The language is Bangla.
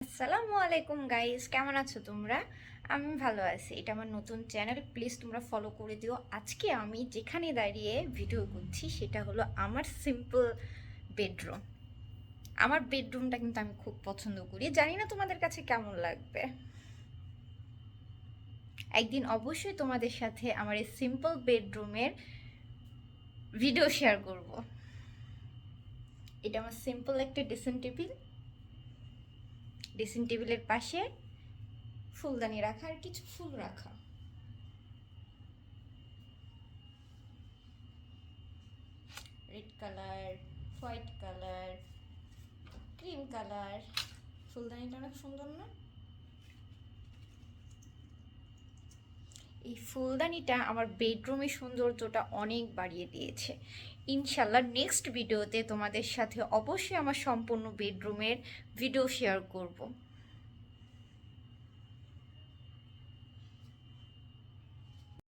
আসসালামু আলাইকুম গাইস, কেমন আছো তোমরা? আমি ভালো আছি। এটা আমার নতুন চ্যানেল, প্লিজ তোমরা ফলো করে দিও। আজকে আমি যেখানে দাঁড়িয়ে ভিডিও করছি সেটা হলো আমার সিম্পল বেডরুম। আমার বেডরুমটা কিন্তু আমি খুব পছন্দ করি, জানি না তোমাদের কাছে কেমন লাগবে। একদিন অবশ্যই তোমাদের সাথে আমার এই সিম্পল বেডরুমের ভিডিও শেয়ার করব। এটা আমার সিম্পল একটা ড্রেসিং টেবিল। ড্রেসিং টেবিলের পাশে ফুলদানি রাখা আর কিছু ফুল রাখা। Red colour, white colour, cream colour. ফুলদানিটা অনেক সুন্দর না? এই ফুলদানিটা আমার বেডরুমের সৌন্দর্যটা অনেক বাড়িয়ে দিয়েছে। ইনশাল্লাহ নেক্সট ভিডিওতে তোমাদের সাথে অবশ্যই আমার সম্পূর্ণ বেডরুমের ভিডিও শেয়ার করব।